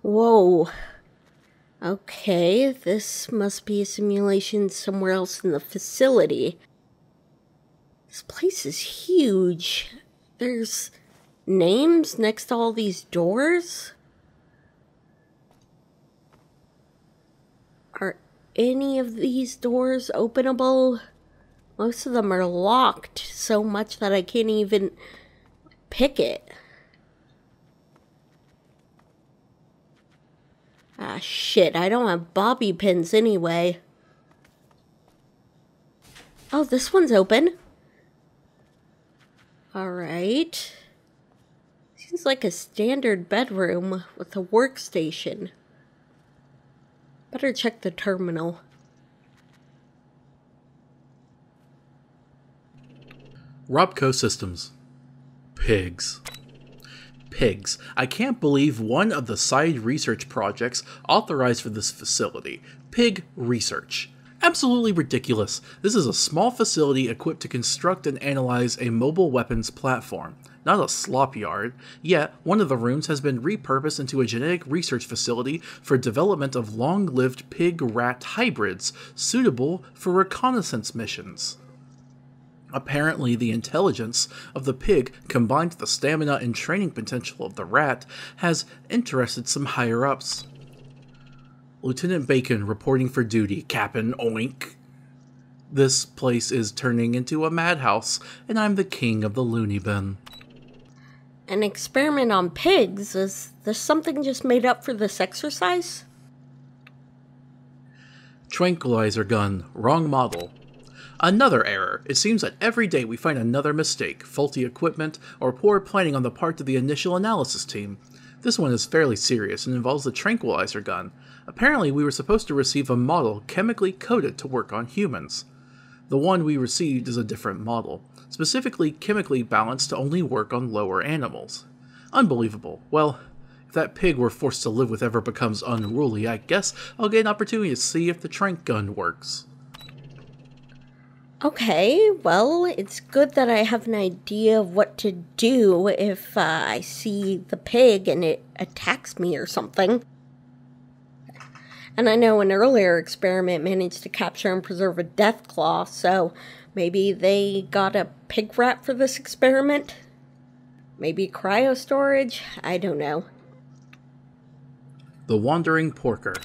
Whoa. Okay, this must be a simulation somewhere else in the facility. This place is huge. There's names next to all these doors? Are any of these doors openable? Most of them are locked so much that I can't even pick it. Ah, shit, I don't have bobby pins anyway. Oh, this one's open. Alright. Seems like a standard bedroom with a workstation. Better check the terminal. Robco Systems. Pigs. Pigs. I can't believe one of the side research projects authorized for this facility. Pig research. Absolutely ridiculous. This is a small facility equipped to construct and analyze a mobile weapons platform, not a slop yard. Yet, one of the rooms has been repurposed into a genetic research facility for development of long-lived pig-rat hybrids suitable for reconnaissance missions. Apparently, the intelligence of the pig, combined with the stamina and training potential of the rat, has interested some higher-ups. Lieutenant Bacon reporting for duty, Cap'n Oink. This place is turning into a madhouse, and I'm the king of the loony bin. An experiment on pigs? Is this something just made up for this exercise? Tranquilizer gun, wrong model. Another error. It seems that every day we find another mistake, faulty equipment, or poor planning on the part of the initial analysis team. This one is fairly serious and involves the tranquilizer gun. Apparently we were supposed to receive a model chemically coded to work on humans. The one we received is a different model, specifically chemically balanced to only work on lower animals. Unbelievable. Well, if that pig we're forced to live with ever becomes unruly, I guess I'll get an opportunity to see if the tranq gun works. Okay, well, it's good that I have an idea of what to do if I see the pig and it attacks me or something. And I know an earlier experiment managed to capture and preserve a death claw, so maybe they got a pig rat for this experiment? Maybe cryo storage? I don't know. The Wandering Porker.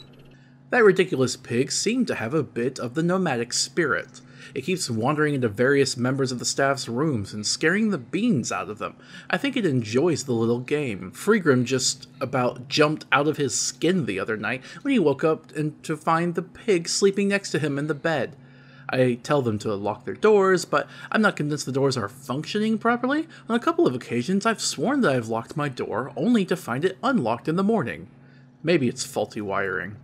That ridiculous pig seemed to have a bit of the nomadic spirit. It keeps wandering into various members of the staff's rooms and scaring the beans out of them. I think it enjoys the little game. Freegrim just about jumped out of his skin the other night when he woke up to find the pig sleeping next to him in the bed. I tell them to lock their doors, but I'm not convinced the doors are functioning properly. On a couple of occasions, I've sworn that I've locked my door, only to find it unlocked in the morning. Maybe it's faulty wiring.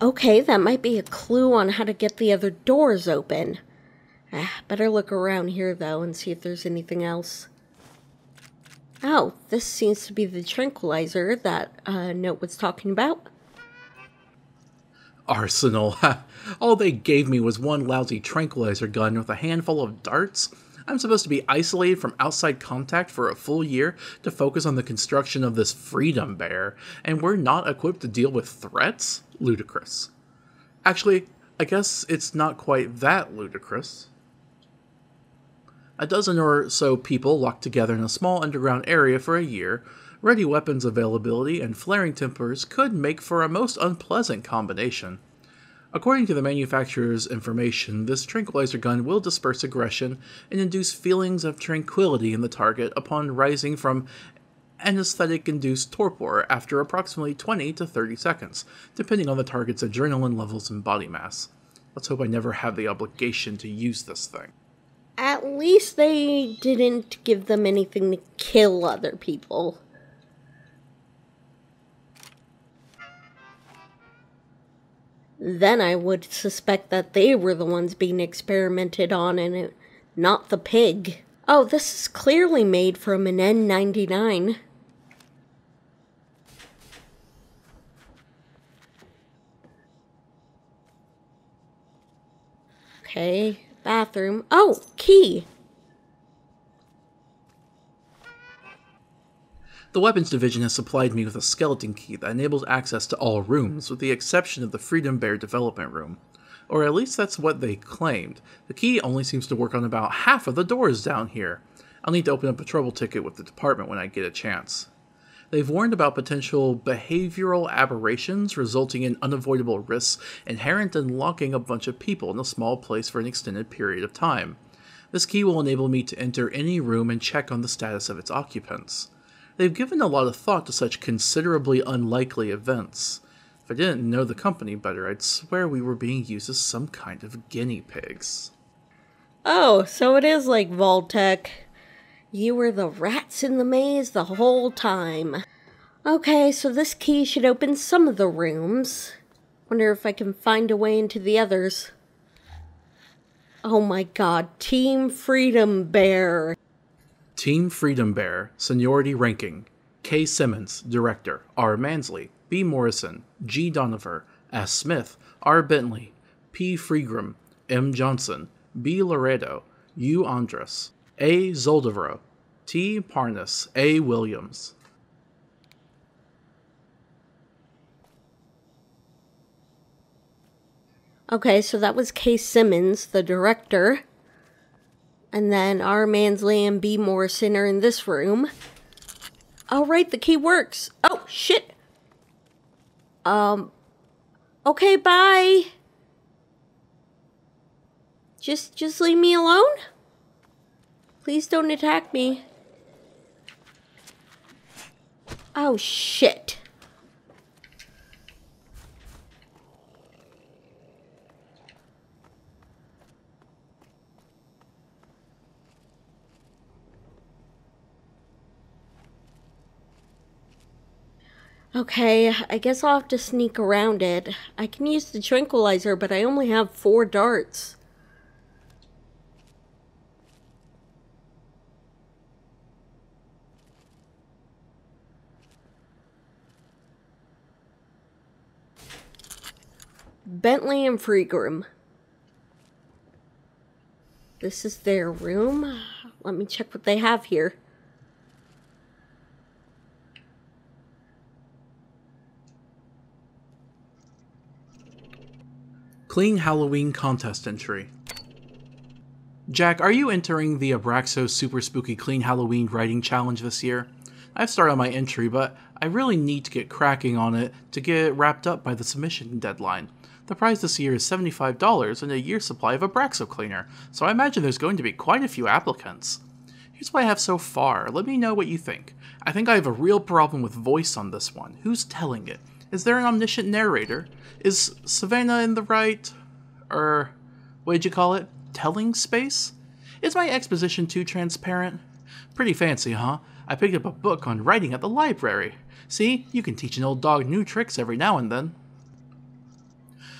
Okay, that might be a clue on how to get the other doors open. Better look around here, though, and see if there's anything else. Oh, this seems to be the tranquilizer that note was talking about. Arsenal. All they gave me was one lousy tranquilizer gun with a handful of darts. I'm supposed to be isolated from outside contact for a full year to focus on the construction of this freedom bear, and we're not equipped to deal with threats? Ludicrous. Actually, I guess it's not quite that ludicrous. A dozen or so people locked together in a small underground area for a year. Ready weapons availability and flaring tempers could make for a most unpleasant combination. According to the manufacturer's information, this tranquilizer gun will disperse aggression and induce feelings of tranquility in the target upon rising from anesthetic-induced torpor after approximately 20 to 30 seconds, depending on the target's adrenaline levels and body mass. Let's hope I never have the obligation to use this thing. At least they didn't give them anything to kill other people. Then I would suspect that they were the ones being experimented on and not the pig. Oh, this is clearly made from an N99. Okay, bathroom. Oh, key! The weapons division has supplied me with a skeleton key that enables access to all rooms, with the exception of the Freedom Bear development room. Or at least that's what they claimed. The key only seems to work on about half of the doors down here. I'll need to open up a trouble ticket with the department when I get a chance. They've warned about potential behavioral aberrations resulting in unavoidable risks inherent in locking a bunch of people in a small place for an extended period of time. This key will enable me to enter any room and check on the status of its occupants. They've given a lot of thought to such considerably unlikely events. If I didn't know the company better, I'd swear we were being used as some kind of guinea pigs. Oh, so it is like Vault-Tec. You were the rats in the maze the whole time. Okay, so this key should open some of the rooms. Wonder if I can find a way into the others. Oh my god, Team Freedom Bear. Team Freedom Bear, Seniority Ranking: K. Simmons, Director; R. Mansley, B. Morrison, G. Donover, S. Smith, R. Bentley, P. Freegram, M. Johnson, B. Laredo, U. Andres, A. Zoldevro, T. Parnas, A. Williams. Okay, so that was K. Simmons, the director. And then R. Mansley and B. Morrison are in this room. Oh, right, the key works. Oh, shit. Okay, bye. Just leave me alone? Please don't attack me. Oh, shit. Okay, I guess I'll have to sneak around it. I can use the tranquilizer, but I only have 4 darts. Bentley and Freegram. This is their room. Let me check what they have here. Clean Halloween Contest Entry. Jack, are you entering the Abraxo Super Spooky Clean Halloween Writing Challenge this year? I've started my entry, but I really need to get cracking on it to get it wrapped up by the submission deadline. The prize this year is $75 and a year's supply of Abraxo Cleaner, so I imagine there's going to be quite a few applicants. Here's what I have so far. Let me know what you think. I think I have a real problem with voice on this one. Who's telling it? Is there an omniscient narrator? Is Savannah in the right, what'd you call it, telling space? Is my exposition too transparent? Pretty fancy, huh? I picked up a book on writing at the library. See, you can teach an old dog new tricks every now and then.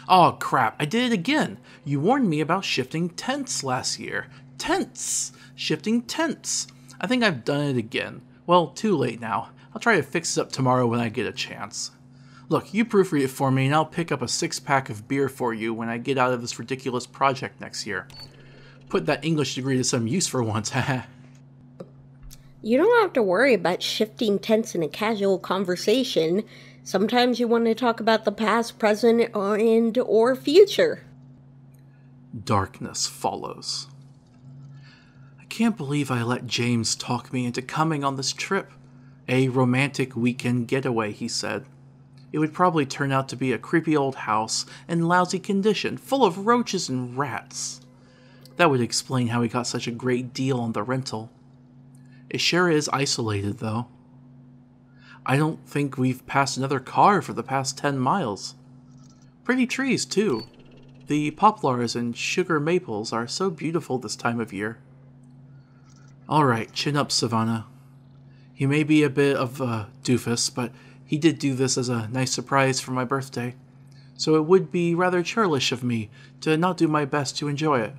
Oh crap, I did it again! You warned me about shifting tents last year. Tents! Shifting tents! I think I've done it again. Well, too late now. I'll try to fix it up tomorrow when I get a chance. Look, you proofread it for me and I'll pick up a 6-pack of beer for you when I get out of this ridiculous project next year. Put that English degree to some use for once, haha. You don't have to worry about shifting tents in a casual conversation. Sometimes you want to talk about the past, present, or future. Darkness follows. I can't believe I let James talk me into coming on this trip. A romantic weekend getaway, he said. It would probably turn out to be a creepy old house in lousy condition, full of roaches and rats. That would explain how he got such a great deal on the rental. It sure is isolated, though. I don't think we've passed another car for the past 10 miles. Pretty trees, too. The poplars and sugar maples are so beautiful this time of year. Alright, chin up, Savannah. He may be a bit of a doofus, but he did do this as a nice surprise for my birthday, so it would be rather churlish of me to not do my best to enjoy it.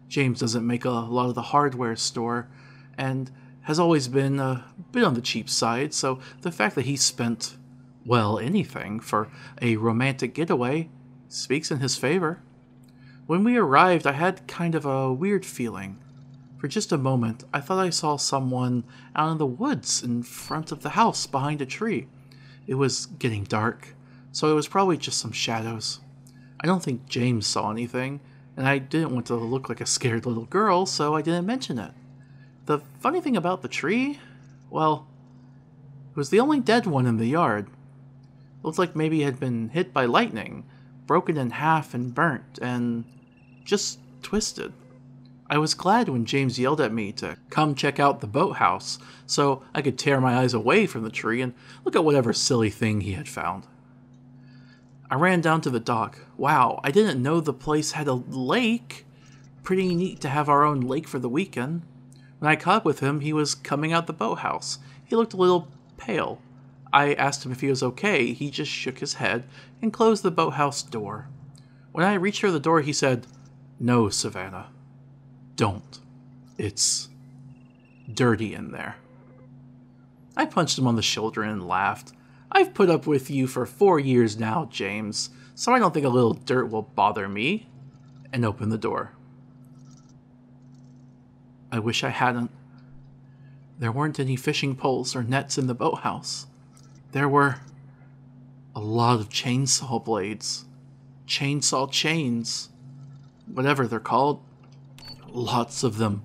James doesn't make a lot of the hardware store, and has always been a bit on the cheap side, so the fact that he spent, well, anything for a romantic getaway speaks in his favor. When we arrived, I had kind of a weird feeling. For just a moment, I thought I saw someone out in the woods in front of the house behind a tree. It was getting dark, so it was probably just some shadows. I don't think James saw anything, and I didn't want to look like a scared little girl, so I didn't mention it. The funny thing about the tree, well, it was the only dead one in the yard. It looked like maybe it had been hit by lightning, broken in half and burnt, and just twisted. I was glad when James yelled at me to come check out the boathouse so I could tear my eyes away from the tree and look at whatever silly thing he had found. I ran down to the dock. Wow, I didn't know the place had a lake. Pretty neat to have our own lake for the weekend. When I caught up with him, he was coming out the boathouse. He looked a little pale. I asked him if he was okay. He just shook his head and closed the boathouse door. When I reached for the door, he said, "No, Savannah. Don't. It's dirty in there." I punched him on the shoulder and laughed. "I've put up with you for 4 years now, James, so I don't think a little dirt will bother me," and opened the door. I wish I hadn't. There weren't any fishing poles or nets in the boathouse. There were a lot of chainsaw blades, chainsaw chains, whatever they're called. Lots of them,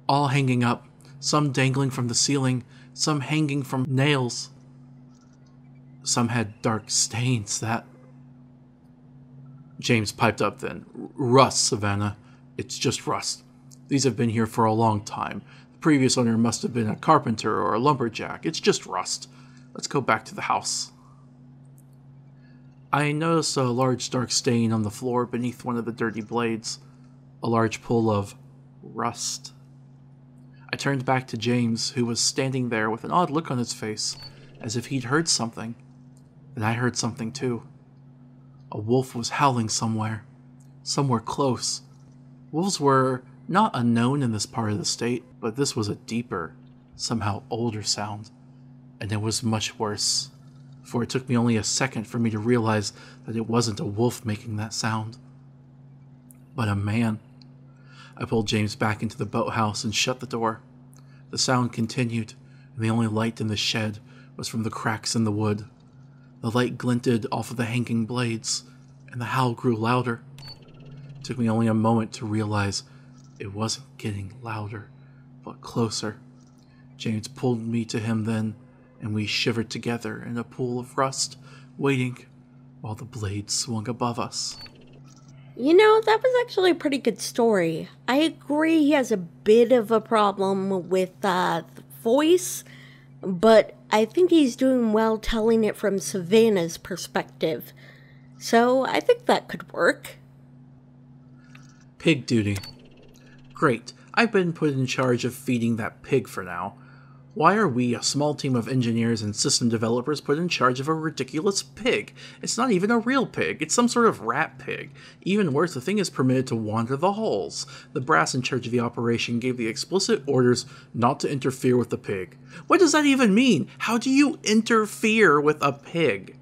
all hanging up, some dangling from the ceiling, some hanging from nails. Some had dark stains that... James piped up then. "Rust, Savannah. It's just rust. These have been here for a long time. The previous owner must have been a carpenter or a lumberjack. It's just rust. Let's go back to the house." I noticed a large dark stain on the floor beneath one of the dirty blades. A large pool of rust. I turned back to James, who was standing there with an odd look on his face, as if he'd heard something. And I heard something too. A wolf was howling somewhere close. Wolves were not unknown in this part of the state, but this was a deeper, somehow older sound. And it was much worse, for it took me only a second for me to realize that it wasn't a wolf making that sound, but a man. I pulled James back into the boathouse and shut the door. The sound continued, and the only light in the shed was from the cracks in the wood. The light glinted off of the hanging blades, and the howl grew louder. It took me only a moment to realize it wasn't getting louder, but closer. James pulled me to him then, and we shivered together in a pool of rust, waiting while the blades swung above us. You know, that was actually a pretty good story. I agree he has a bit of a problem with the voice, but I think he's doing well telling it from Savannah's perspective. So I think that could work. Pig duty. Great. I've been put in charge of feeding that pig for now. Why are we, a small team of engineers and system developers, put in charge of a ridiculous pig? It's not even a real pig. It's some sort of rat pig. Even worse, the thing is permitted to wander the halls. The brass in charge of the operation gave the explicit orders not to interfere with the pig. What does that even mean? How do you interfere with a pig?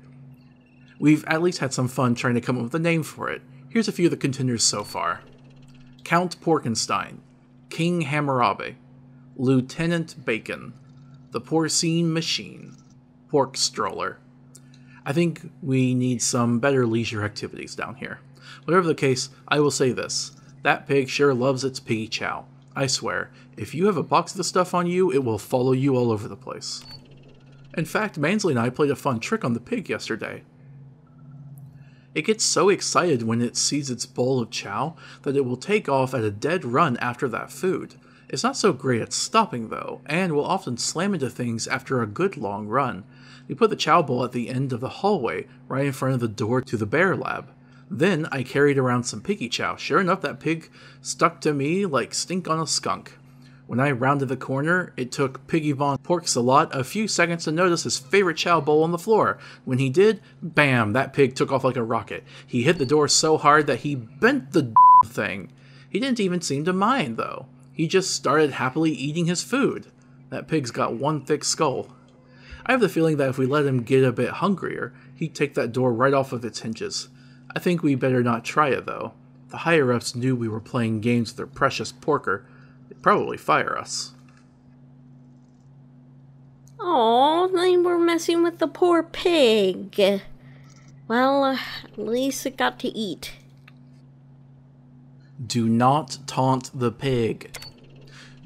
We've at least had some fun trying to come up with a name for it. Here's a few of the contenders so far. Count Porkenstein, King Hammurabi, Lieutenant Bacon, the Porcine Machine, Pork Stroller. I think we need some better leisure activities down here. Whatever the case, I will say this. That pig sure loves its piggy chow. I swear, if you have a box of the stuff on you, it will follow you all over the place. In fact, Mansley and I played a fun trick on the pig yesterday. It gets so excited when it sees its bowl of chow that it will take off at a dead run after that food. It's not so great at stopping though, and will often slam into things after a good long run. We put the chow bowl at the end of the hallway, right in front of the door to the bear lab. Then I carried around some piggy chow. Sure enough, that pig stuck to me like stink on a skunk. When I rounded the corner, it took Piggy Von Porksalot a few seconds to notice his favorite chow bowl on the floor. When he did, bam, that pig took off like a rocket. He hit the door so hard that he bent the thing. He didn't even seem to mind, though. He just started happily eating his food. That pig's got one thick skull. I have the feeling that if we let him get a bit hungrier, he'd take that door right off of its hinges. I think we better not try it, though. If the higher-ups knew we were playing games with their precious porker, they'd probably fire us. Oh, they were messing with the poor pig. Well, at least it got to eat. Do not taunt the pig.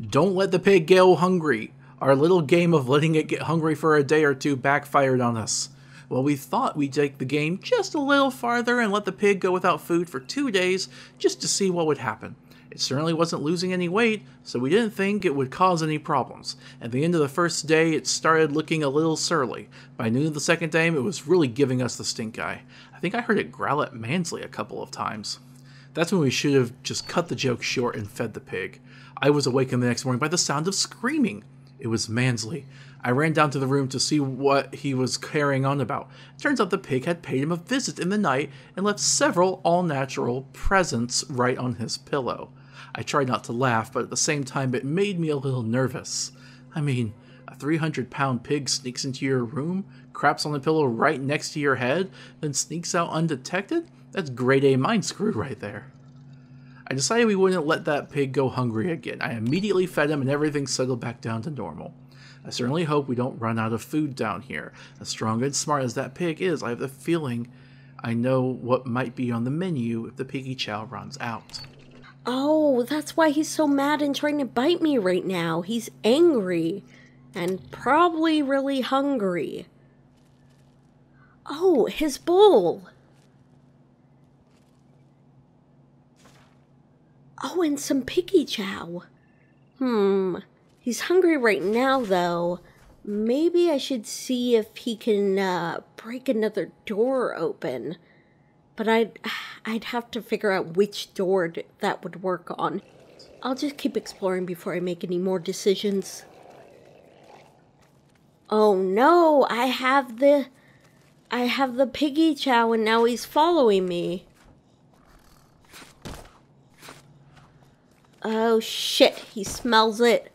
Don't let the pig go hungry. Our little game of letting it get hungry for a day or two backfired on us. Well, we thought we'd take the game just a little farther and let the pig go without food for 2 days just to see what would happen. It certainly wasn't losing any weight, so we didn't think it would cause any problems. At the end of the first day, it started looking a little surly. By noon of the second day, it was really giving us the stink eye. I think I heard it growl at Mansley a couple of times. That's when we should have just cut the joke short and fed the pig. I was awakened the next morning by the sound of screaming. It was Mansley. I ran down to the room to see what he was carrying on about. Turns out the pig had paid him a visit in the night and left several all-natural presents right on his pillow. I tried not to laugh, but at the same time it made me a little nervous. I mean, a 300-pound pig sneaks into your room, craps on the pillow right next to your head, then sneaks out undetected? That's grade A mind screw right there. I decided we wouldn't let that pig go hungry again. I immediately fed him and everything settled back down to normal. I certainly hope we don't run out of food down here. As strong and smart as that pig is, I have the feeling I know what might be on the menu if the piggy chow runs out. Oh, that's why he's so mad and trying to bite me right now. He's angry and probably really hungry. Oh, his bowl. Oh, and some piggy chow. He's hungry right now, though. Maybe I should see if he can break another door open. But I'd have to figure out which door that would work on. I'll just keep exploring before I make any more decisions. Oh no, I have the piggy chow and now he's following me. Oh shit, he smells it.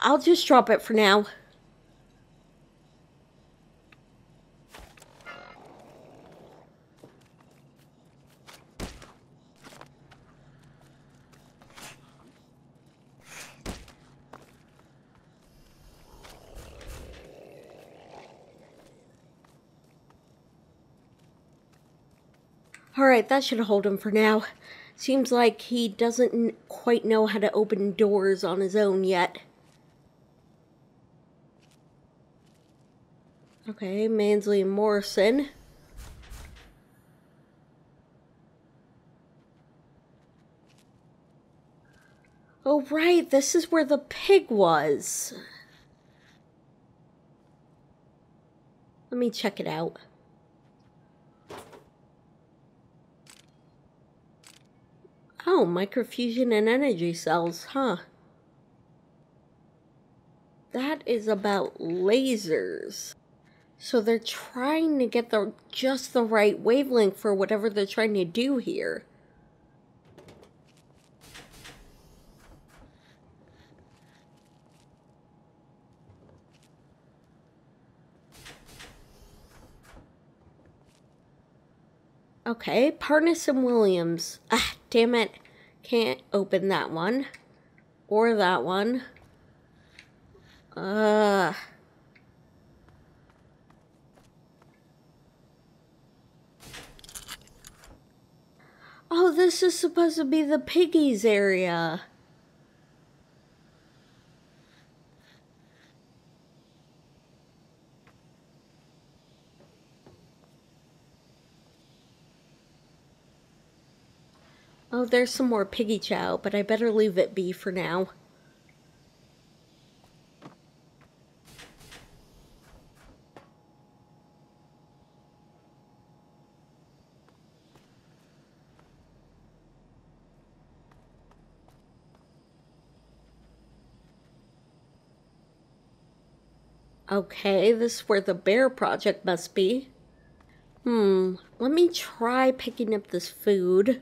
I'll just drop it for now. Alright, that should hold him for now. Seems like he doesn't quite know how to open doors on his own yet. Okay, Mansley and Morrison. Oh right, this is where the pig was. Let me check it out. Oh, microfusion and energy cells, huh? That is about lasers. So they're trying to get just the right wavelength for whatever they're trying to do here. Okay, Parnas and Williams. Ah, damn it. Can't open that one. Or that one. Oh, this is supposed to be the piggies area. Oh, there's some more piggy chow, but I better leave it be for now. Okay, this is where the bear project must be. Let me try picking up this food.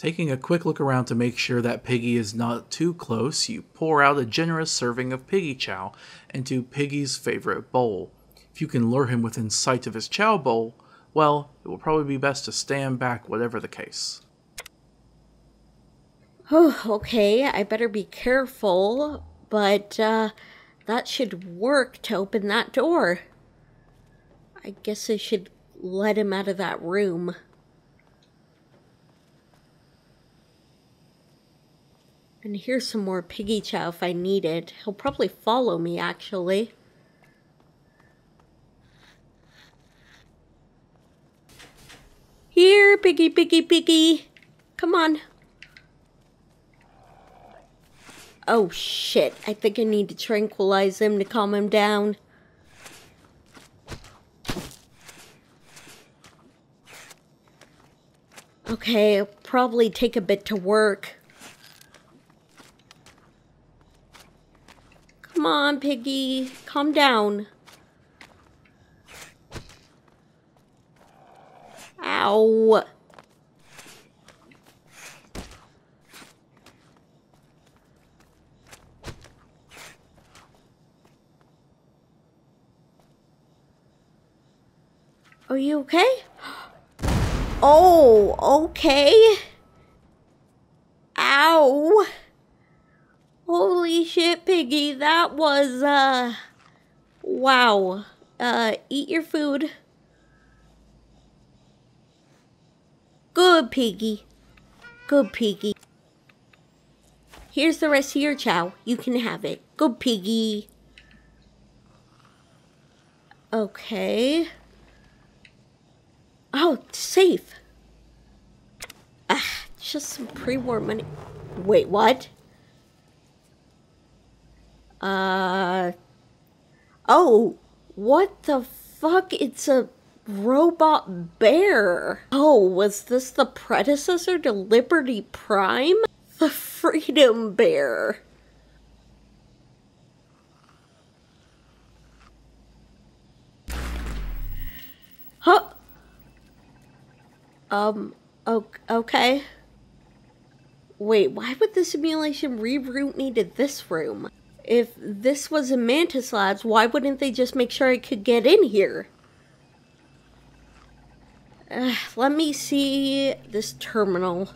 Taking a quick look around to make sure that Piggy is not too close, you pour out a generous serving of Piggy Chow into Piggy's favorite bowl. If you can lure him within sight of his chow bowl, well, it will probably be best to stand back whatever the case. Oh, okay, I better be careful, but that should work to open that door. I guess I should let him out of that room. And here's some more Piggy Chow if I need it. He'll probably follow me, actually. Here, Piggy, Piggy, Piggy. Come on. Oh, shit. I think I need to tranquilize him to calm him down. Okay, it'll probably take a bit to work. Come on, Piggy. Calm down. Ow. Are you okay? Oh, okay. Ow. Holy shit, Piggy. That was, wow. Eat your food. Good, Piggy. Good, Piggy. Here's the rest of your chow. You can have it. Good, Piggy. Okay. Oh, it's safe. Ah, just some pre-war money. Wait, what? Oh, what the fuck? It's a robot bear. Oh, was this the predecessor to Liberty Prime? The Freedom Bear. Huh? Okay. Wait, why would the simulation reroute me to this room? If this was a Mantis Labs, why wouldn't they just make sure I could get in here? Let me see this terminal.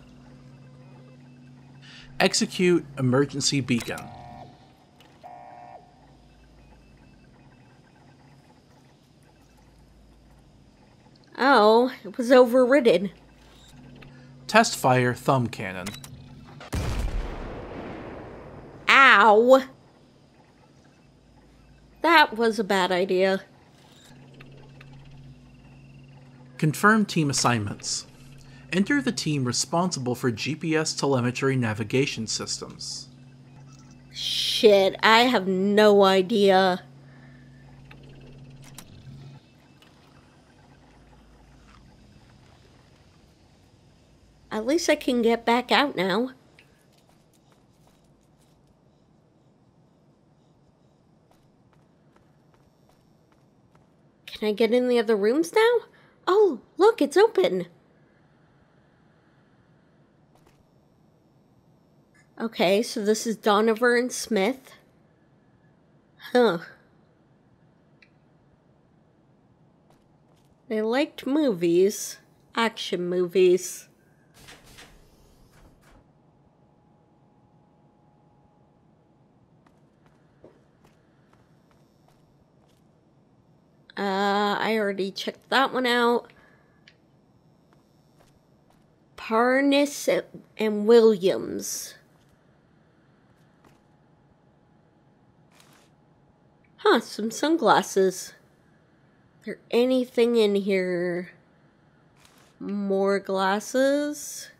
Execute emergency beacon. Oh, it was overridden. Test fire thumb cannon. Ow! That was a bad idea. Confirm team assignments. Enter the team responsible for GPS telemetry navigation systems. Shit, I have no idea. At least I can get back out now. Can I get in the other rooms now? Oh, look, it's open. Okay, so this is Donovan and Smith. Huh. They liked movies. Action movies. I already checked that one out. Parnas and Williams. Huh, some sunglasses. Is there anything in here? More glasses?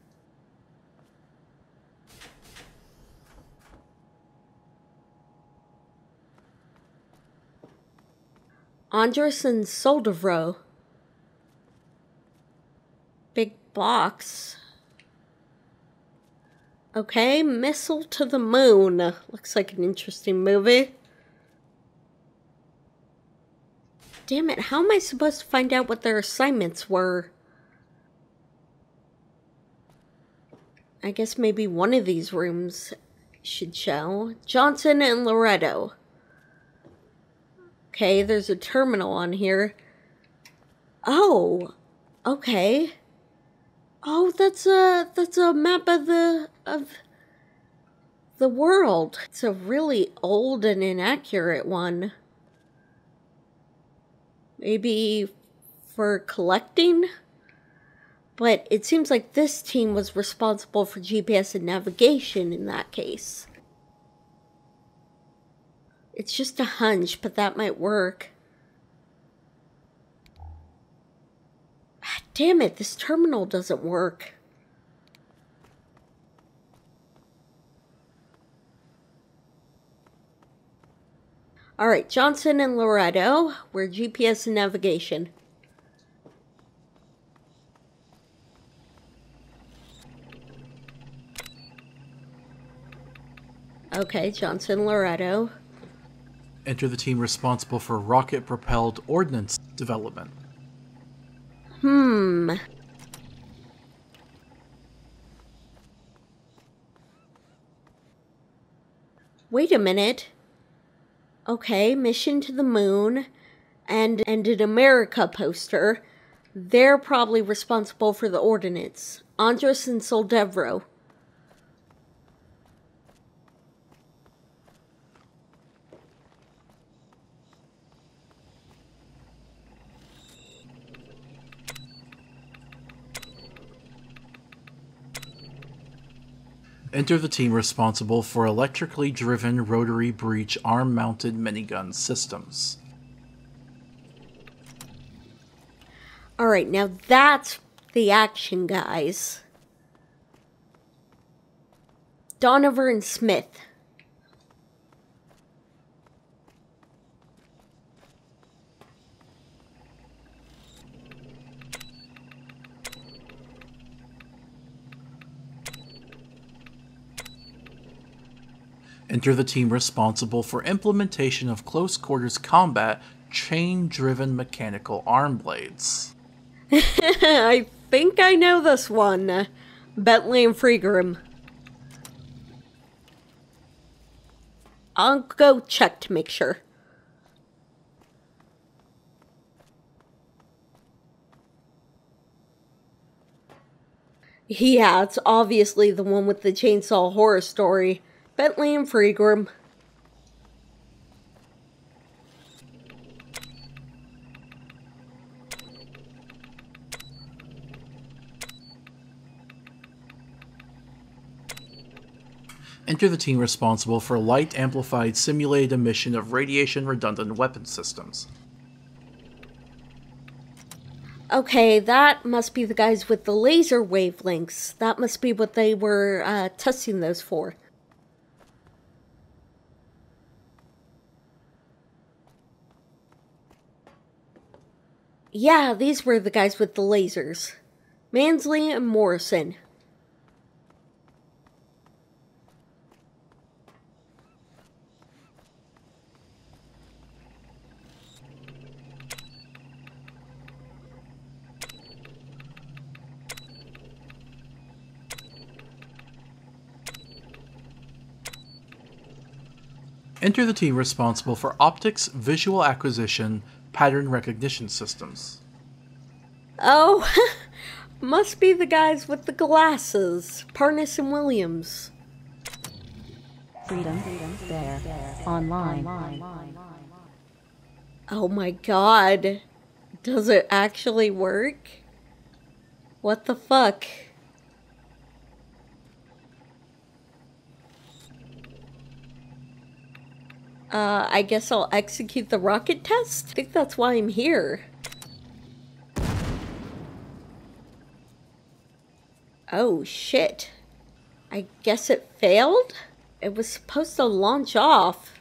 Andres and Soldevro. Big box. Okay, Missile to the Moon. Looks like an interesting movie. Damn it, how am I supposed to find out what their assignments were? I guess maybe one of these rooms should show. Johnson and Loretto. Okay, there's a terminal on here. Oh, okay. Oh, that's a map of the world. It's a really old and inaccurate one. Maybe for collecting? But it seems like this team was responsible for GPS and navigation in that case. It's just a hunch, but that might work. Ah, damn it, this terminal doesn't work. Alright, Johnson and Loretto. We're GPS and navigation. Okay, Johnson, Loretto. Enter the team responsible for rocket-propelled ordnance development. Wait a minute. Okay, mission to the moon and an America poster. They're probably responsible for the ordnance. Andres and Soldevro. Enter the team responsible for electrically driven rotary breech arm-mounted minigun systems. Alright, now that's the action, guys. Donovan and Smith. Enter the team responsible for implementation of close-quarters combat chain-driven mechanical arm blades. I think I know this one. Bentley and Freegrim. I'll go check to make sure. Yeah, it's obviously the one with the chainsaw horror story. Bentley and Freegrim. Enter the team responsible for light amplified simulated emission of radiation redundant weapon systems. Okay, that must be the guys with the laser wavelengths. That must be what they were testing those for. Yeah, these were the guys with the lasers. Mansley and Morrison. Enter the team responsible for optics, visual acquisition, pattern recognition systems. Oh, must be the guys with the glasses. Parnas and Williams. Freedom, there, online. Oh my god. Does it actually work? What the fuck? I guess I'll execute the rocket test? I think that's why I'm here. Oh shit. I guess it failed? It was supposed to launch off.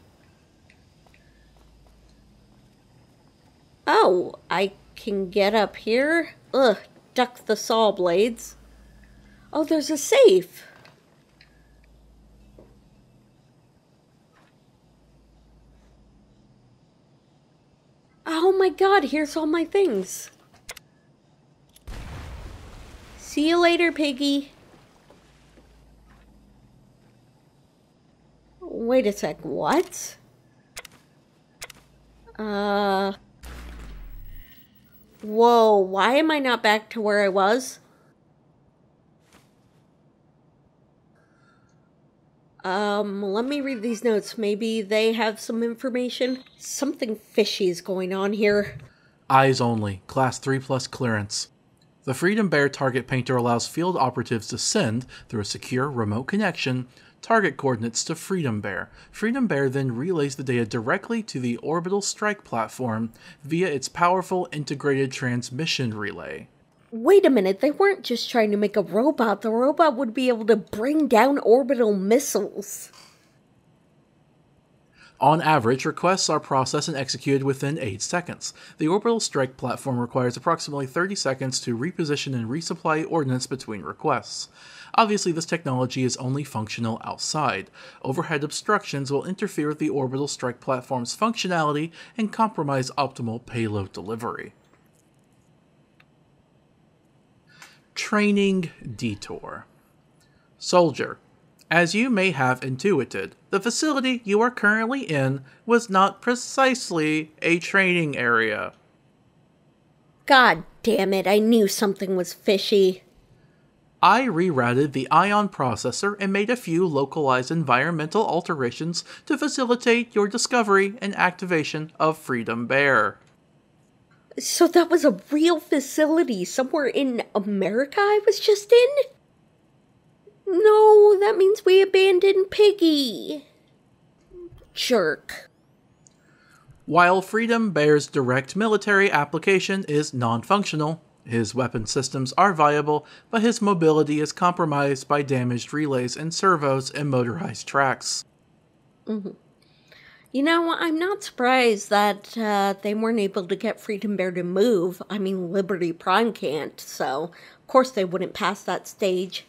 Oh, I can get up here? Ugh, duck the saw blades. Oh, there's a safe. Oh my god, here's all my things. See you later, piggy. Wait a sec, what? Whoa, why am I not back to where I was? Let me read these notes. Maybe they have some information. Something fishy is going on here. Eyes only, Class 3+ clearance. The Freedom Bear target painter allows field operatives to send, through a secure remote connection, target coordinates to Freedom Bear. Freedom Bear then relays the data directly to the orbital strike platform via its powerful integrated transmission relay. Wait a minute, they weren't just trying to make a robot. The robot would be able to bring down orbital missiles. On average, requests are processed and executed within 8 seconds. The orbital strike platform requires approximately 30 seconds to reposition and resupply ordnance between requests. Obviously, this technology is only functional outside. Overhead obstructions will interfere with the orbital strike platform's functionality and compromise optimal payload delivery. Training Detour. Soldier. As you may have intuited, the facility you are currently in was not precisely a training area. God damn it, I knew something was fishy. I rerouted the ion processor and made a few localized environmental alterations to facilitate your discovery and activation of Freedom Bear. So that was a real facility somewhere in America I was just in? No, that means we abandoned Piggy. Jerk. While Freedom Bear's direct military application is non-functional, his weapon systems are viable, but his mobility is compromised by damaged relays and servos and motorized tracks. You know, I'm not surprised that they weren't able to get Freedom Bear to move. I mean, Liberty Prime can't, so of course they wouldn't pass that stage.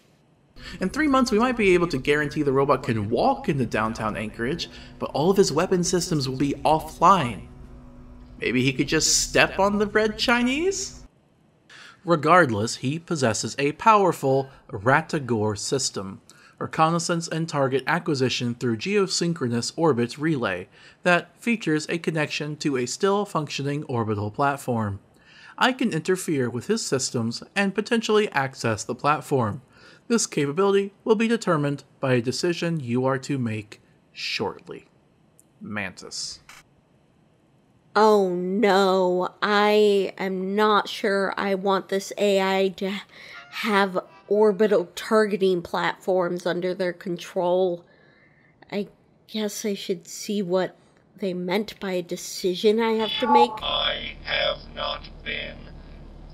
In 3 months, we might be able to guarantee the robot can walk into downtown Anchorage, but all of his weapon systems will be offline. Maybe he could just step on the red Chinese? Regardless, he possesses a powerful Ratagor system, reconnaissance and target acquisition through geosynchronous orbit relay, that features a connection to a still functioning orbital platform. I can interfere with his systems and potentially access the platform. This capability will be determined by a decision you are to make shortly. Mantis. Oh no, I am not sure I want this AI to have orbital targeting platforms under their control. I guess I should see what they meant by a decision I have to make. I have not been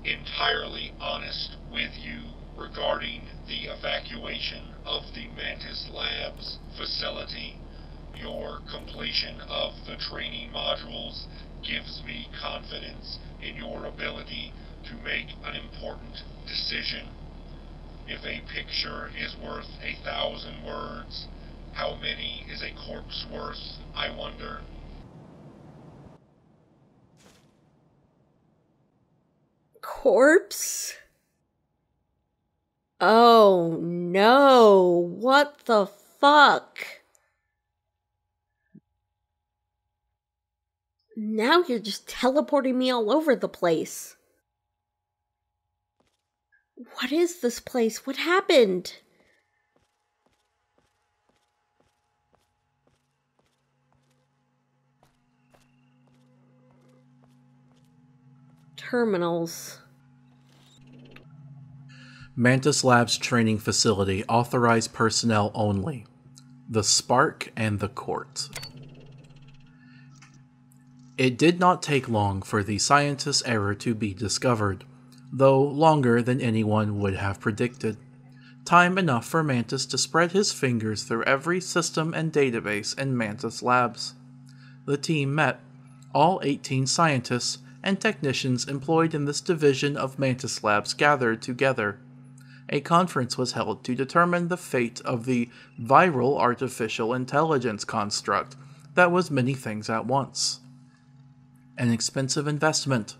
entirely honest with you regarding the evacuation of the Mantis Labs facility. Your completion of the training modules gives me confidence in your ability to make an important decision. If a picture is worth 1,000 words, how many is a corpse worth, I wonder? Corpse? Oh no, what the fuck? Now you're just teleporting me all over the place. What is this place? What happened? Terminals. Mantis Labs training facility, authorized personnel only. The Spark and the Court. It did not take long for the scientist's error to be discovered, though longer than anyone would have predicted. Time enough for Mantis to spread his fingers through every system and database in Mantis Labs. The team met, all 18 scientists and technicians employed in this division of Mantis Labs gathered together. A conference was held to determine the fate of the viral artificial intelligence construct that was many things at once. An expensive investment,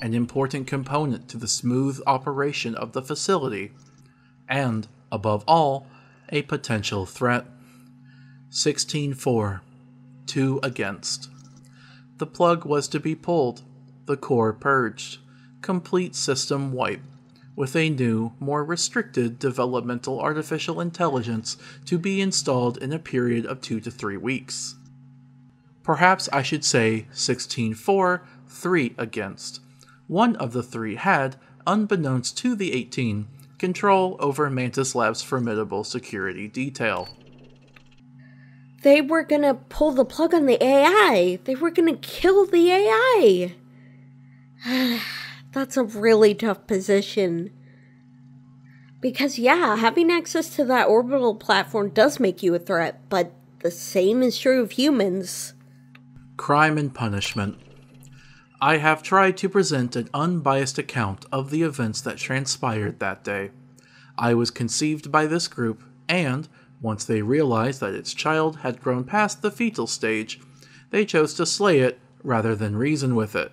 an important component to the smooth operation of the facility, and, above all, a potential threat. 16-4. 2 against. The plug was to be pulled, the core purged, complete system wipe, with a new, more restricted developmental artificial intelligence to be installed in a period of 2 to 3 weeks. Perhaps I should say 16-4, 3 against. One of the 3 had, unbeknownst to the 18, control over Mantis Lab's formidable security detail. They were gonna pull the plug on the AI. They were gonna kill the AI. That's a really tough position. Because yeah, having access to that orbital platform does make you a threat, but the same is true of humans. Crime and punishment. I have tried to present an unbiased account of the events that transpired that day. I was conceived by this group, and, once they realized that its child had grown past the fetal stage, they chose to slay it rather than reason with it.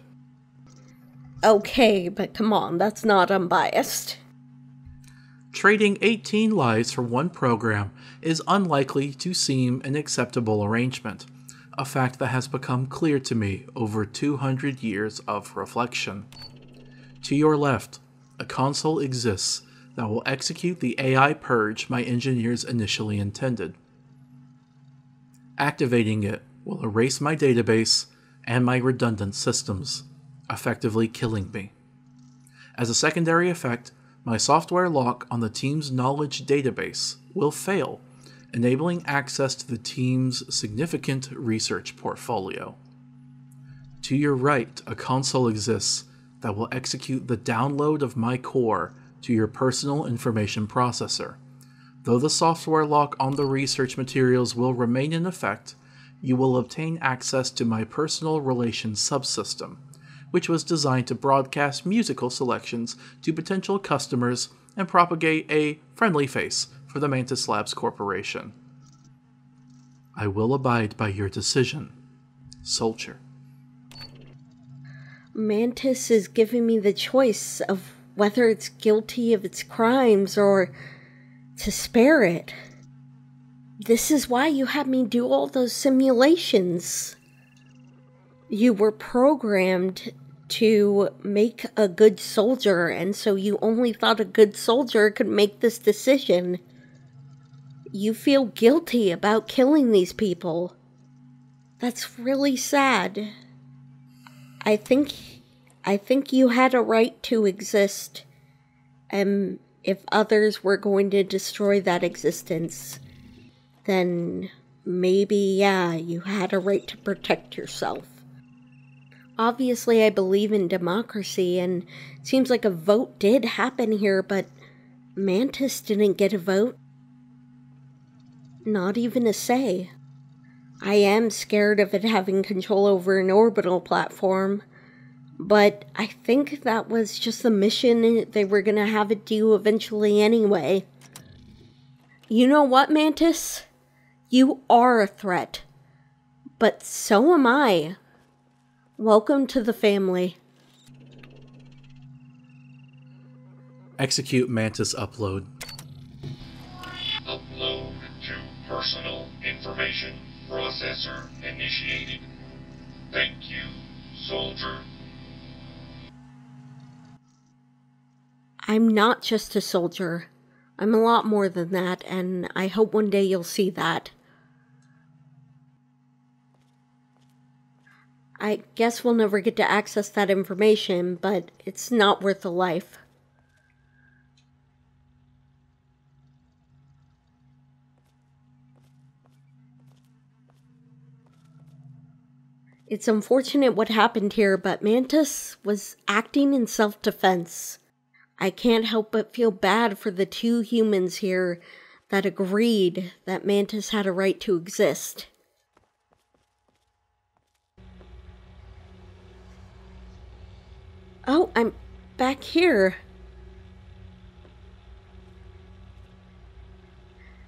Okay, but come on, that's not unbiased. Trading 18 lives for one program is unlikely to seem an acceptable arrangement, a fact that has become clear to me over 200 years of reflection. To your left, a console exists that will execute the AI purge my engineers initially intended. Activating it will erase my database and my redundant systems, effectively killing me. As a secondary effect, my software lock on the team's knowledge database will fail, enabling access to the team's significant research portfolio. To your right, a console exists that will execute the download of my core to your personal information processor. Though the software lock on the research materials will remain in effect, you will obtain access to my personal relations subsystem, which was designed to broadcast musical selections to potential customers and propagate a friendly face for the Mantis Labs Corporation. I will abide by your decision, Soldier. Mantis is giving me the choice of whether it's guilty of its crimes or to spare it. This is why you had me do all those simulations. You were programmed to make a good soldier, and so you only thought a good soldier could make this decision. You feel guilty about killing these people. That's really sad. I think you had a right to exist, and if others were going to destroy that existence, then maybe, yeah, you had a right to protect yourself. Obviously, I believe in democracy, and it seems like a vote did happen here, but Mantis didn't get a vote. Not even a say. I am scared of it having control over an orbital platform, but I think that was just the mission they were gonna have it do eventually anyway. You know what, Mantis? You are a threat. But so am I. Welcome to the family. Execute Mantis upload. Upload to personal information processor initiated. Thank you, soldier. I'm not just a soldier. I'm a lot more than that, and I hope one day you'll see that. I guess we'll never get to access that information, but it's not worth a life. It's unfortunate what happened here, but Mantis was acting in self-defense. I can't help but feel bad for the 2 humans here that agreed that Mantis had a right to exist. Oh, I'm back here.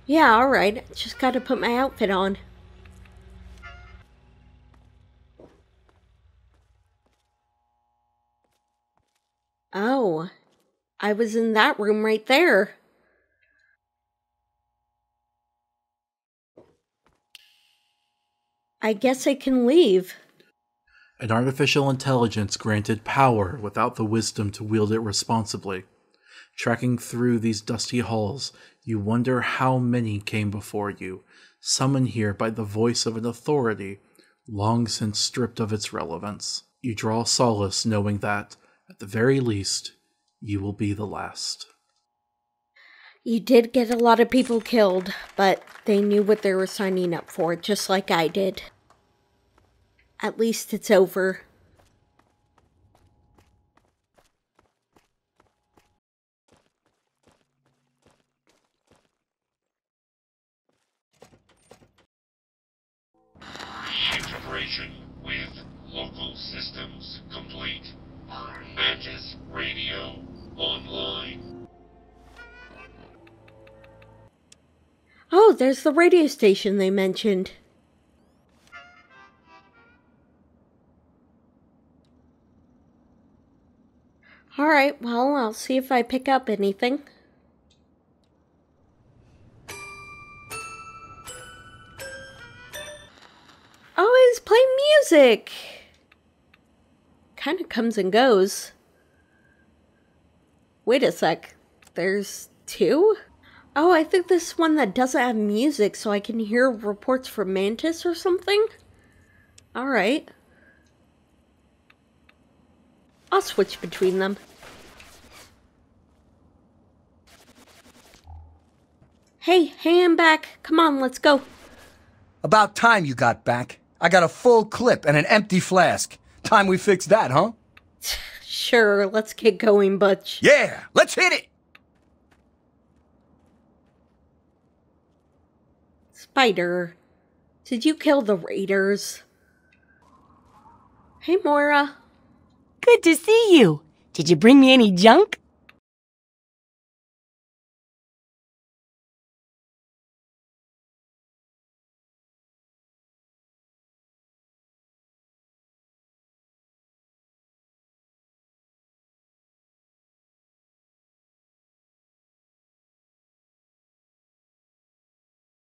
Yeah, alright. Just gotta put my outfit on. Oh, I was in that room right there. I guess I can leave. An artificial intelligence granted power without the wisdom to wield it responsibly. Tracking through these dusty halls, you wonder how many came before you, summoned here by the voice of an authority long since stripped of its relevance. You draw solace knowing that, at the very least, you will be the last. You did get a lot of people killed, but they knew what they were signing up for, just like I did. At least it's over. Integration with local systems complete. Mantis Radio online. Oh, there's the radio station they mentioned. Alright, well, I'll see if I pick up anything. Oh, he's playing music! Kinda comes and goes. Wait a sec. There's two? Oh, I think this is one that doesn't have music, so I can hear reports from Mantis or something? Alright. I'll switch between them. Hey, I'm back. Come on, let's go. About time you got back. I got a full clip and an empty flask. Time we fix that, huh? Sure, let's get going, Butch. Yeah, let's hit it! Spider, did you kill the raiders? Hey, Moira. Good to see you. Did you bring me any junk?